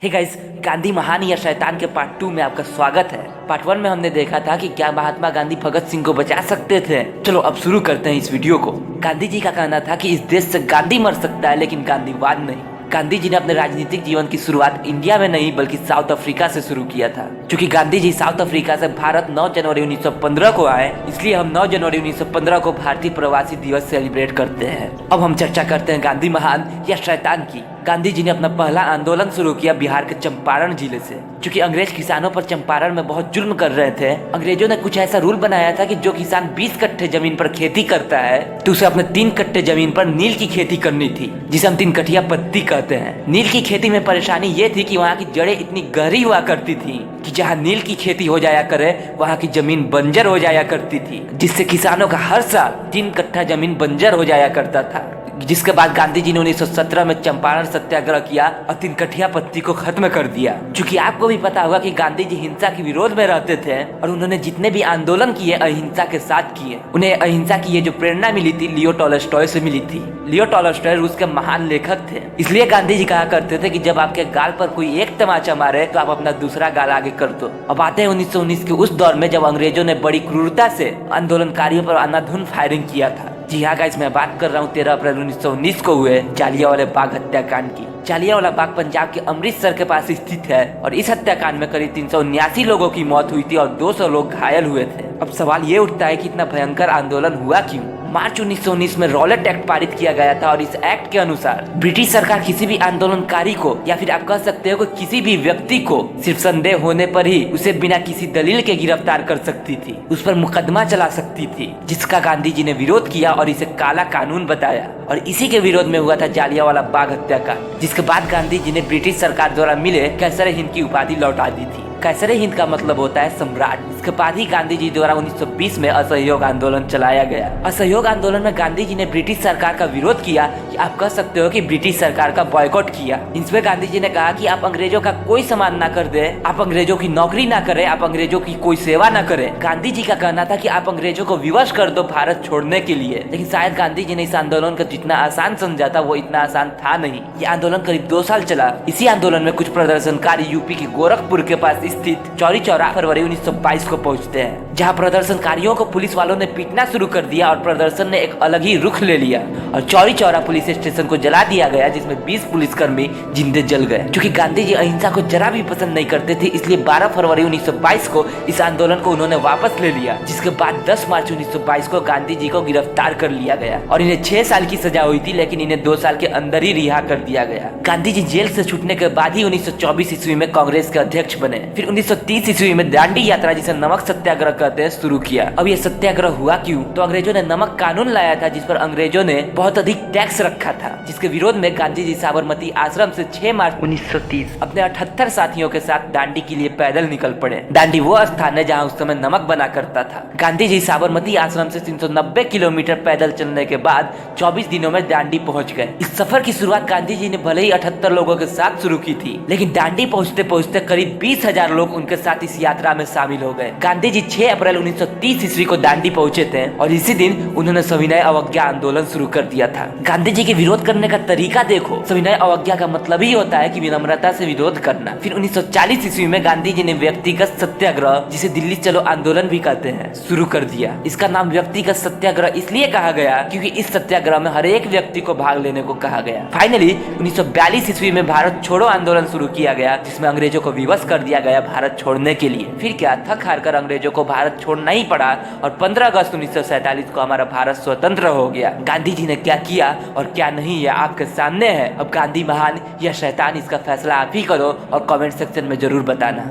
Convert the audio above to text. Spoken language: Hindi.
हे गाइस, गांधी महान या शैतान के पार्ट 2 में आपका स्वागत है। पार्ट 1 में हमने देखा था कि क्या महात्मा गांधी भगत सिंह को बचा सकते थे। चलो अब शुरू करते हैं इस वीडियो को। गांधी जी का कहना था कि इस देश से गांधी मर सकता है लेकिन गांधीवाद नहीं। गांधी जी ने अपने राजनीतिक जीवन की शुरुआत इंडिया में नहीं बल्कि साउथ अफ्रीका से शुरू किया था। क्योंकि गांधी जी साउथ अफ्रीका से भारत 9 जनवरी 1915 को आए, इसलिए हम 9 जनवरी 1915 को भारतीय प्रवासी दिवस सेलिब्रेट करते हैं। अब हम चर्चा करते हैं गांधी महान या शैतान की। गांधी जी ने अपना पहला आंदोलन शुरू किया बिहार के चंपारण जिले से। क्योंकि अंग्रेज किसानों पर चंपारण में बहुत जुल्म कर रहे थे, अंग्रेजों ने कुछ ऐसा रूल बनाया था कि जो किसान 20 कट्ठे जमीन पर खेती करता है तो उसे अपने 3 कट्ठे जमीन पर नील की खेती करनी थी, जिसे हम 3 कठिया पत्ती कहते हैं। नील की खेती में परेशानी ये थी कि वहाँ की जड़ें इतनी गहरी हुआ करती थी कि जहाँ नील की खेती हो जाया करे वहाँ की जमीन बंजर हो जाया करती थी, जिससे किसानों का हर साल 3 कट्ठा जमीन बंजर हो जाया करता था। जिसके बाद गांधी जी ने 1917 में चंपारण सत्याग्रह किया और 3 कठिया पत्ती को खत्म कर दिया। क्योंकि आपको भी पता होगा कि गांधी जी हिंसा के विरोध में रहते थे और उन्होंने जितने भी आंदोलन किए अहिंसा के साथ किए। उन्हें अहिंसा की ये जो प्रेरणा मिली थी लियो टॉलस्टॉय से मिली थी। लियो टॉलस्टॉय रूस के महान लेखक थे, इसलिए गांधी जी कहा करते थे कि जब आपके गाल पर कोई एक तमाचा मारे तो आप अपना दूसरा गाल आगे कर दो। अब आते हैं 1919 के उस दौर में जब अंग्रेजों ने बड़ी क्रूरता से आंदोलनकारियों पर अंधाधुंध फायरिंग किया था। जी हाँ गाइस, मैं बात कर रहा हूँ 13 अप्रैल 1919 को हुए जालियांवाला बाग हत्याकांड की। जालियांवाला बाग पंजाब के अमृतसर के पास स्थित है और इस हत्याकांड में करीब 379 लोगों की मौत हुई थी और 200 लोग घायल हुए थे। अब सवाल ये उठता है कि इतना भयंकर आंदोलन हुआ क्यों? मार्च 1919 में रॉलेट एक्ट पारित किया गया था और इस एक्ट के अनुसार ब्रिटिश सरकार किसी भी आंदोलनकारी को या फिर आप कह सकते हो कि किसी भी व्यक्ति को सिर्फ संदेह होने पर ही उसे बिना किसी दलील के गिरफ्तार कर सकती थी, उस पर मुकदमा चला सकती थी, जिसका गांधी जी ने विरोध किया और इसे काला कानून बताया। और इसी के विरोध में हुआ था जालियांवाला बाग हत्याकांड, जिसके बाद गांधी जी ने ब्रिटिश सरकार द्वारा मिले कैसर हिंद की उपाधि लौटा दी थी। कैसर हिंद का मतलब होता है सम्राट। इसके बाद ही गांधी जी द्वारा 1920 में असहयोग आंदोलन चलाया गया। असहयोग आंदोलन में गांधी जी ने ब्रिटिश सरकार का विरोध किया, कि आप कह सकते हो कि ब्रिटिश सरकार का बॉयकॉट किया। इसमें गांधी जी ने कहा कि आप अंग्रेजों का कोई सम्मान ना कर दे, आप अंग्रेजों की नौकरी ना करें, आप अंग्रेजों की कोई सेवा ना करें। गांधी जी का कहना था कि आप अंग्रेजों को विवश कर दो भारत छोड़ने के लिए। लेकिन शायद गांधी जी ने इस आंदोलन को जितना आसान समझा था वो इतना आसान था नहीं। ये आंदोलन करीब 2 साल चला। इसी आंदोलन में कुछ प्रदर्शनकारी यूपी के गोरखपुर के पास स्थित चौरी चौरा फरवरी 1922 को पहुंचते हैं, जहां प्रदर्शनकारियों को पुलिस वालों ने पीटना शुरू कर दिया और प्रदर्शन ने एक अलग ही रुख ले लिया और चौरी चौरा पुलिस स्टेशन को जला दिया गया, जिसमें 20 पुलिसकर्मी जिंदे जल गए। क्योंकि गांधी जी अहिंसा को जरा भी पसंद नहीं करते थे, इसलिए 12 फरवरी 1922 को इस आंदोलन को उन्होंने वापस ले लिया, जिसके बाद 10 मार्च 1922 को गांधी जी को गिरफ्तार कर लिया गया और इन्हें 6 साल की सजा हुई थी, लेकिन इन्हें 2 साल के अंदर ही रिहा कर दिया गया। गांधी जी जेल से छूटने के बाद ही 1924 ईस्वी में कांग्रेस के अध्यक्ष बने। फिर 1930 ईस्वी में दांडी यात्रा, जिसे नमक सत्याग्रह कहते हैं, शुरू किया। अब ये सत्याग्रह हुआ क्यों? तो अंग्रेजों ने नमक कानून लाया था, जिस पर अंग्रेजों ने बहुत अधिक टैक्स रखा था, जिसके विरोध में गांधी जी साबरमती आश्रम से 6 मार्च 1930 अपने 78 साथियों के साथ दांडी के लिए पैदल निकल पड़े। दांडी वो स्थान है जहाँ उस समय नमक बना करता था। गांधी जी साबरमती आश्रम से 390 किलोमीटर पैदल चलने के बाद 24 दिनों में दांडी पहुँच गए। इस सफर की शुरुआत गांधी जी ने भले ही 78 लोगों के साथ शुरू की थी, लेकिन दांडी पहुँचते पहुँचते करीब 20,000 लोग उनके साथ इस यात्रा में शामिल हो गए। गांधी जी 6 अप्रैल 1930 ईस्वी को दांडी पहुंचे थे और इसी दिन उन्होंने सविनय अवज्ञा आंदोलन शुरू कर दिया था। गांधी जी के विरोध करने का तरीका देखो, सविनय अवज्ञा का मतलब ही होता है कि विनम्रता से विरोध करना। फिर 1940 ईस्वी में गांधी जी ने व्यक्तिगत सत्याग्रह, जिसे दिल्ली चलो आंदोलन भी कहते हैं, शुरू कर दिया। इसका नाम व्यक्तिगत सत्याग्रह इसलिए कहा गया क्योंकि इस सत्याग्रह में हर एक व्यक्ति को भाग लेने को कहा गया। फाइनली 1942 ईस्वी में भारत छोड़ो आंदोलन शुरू किया गया, जिसमें अंग्रेजों को विवश कर दिया गया भारत छोड़ने के लिए। फिर क्या, थक हार कर अंग्रेजों को भारत छोड़ना ही पड़ा और 15 अगस्त 1947 को हमारा भारत स्वतंत्र हो गया। गांधी जी ने क्या किया और क्या नहीं, ये आपके सामने है। अब गांधी महान या शैतान, इसका फैसला आप ही करो और कमेंट सेक्शन में जरूर बताना।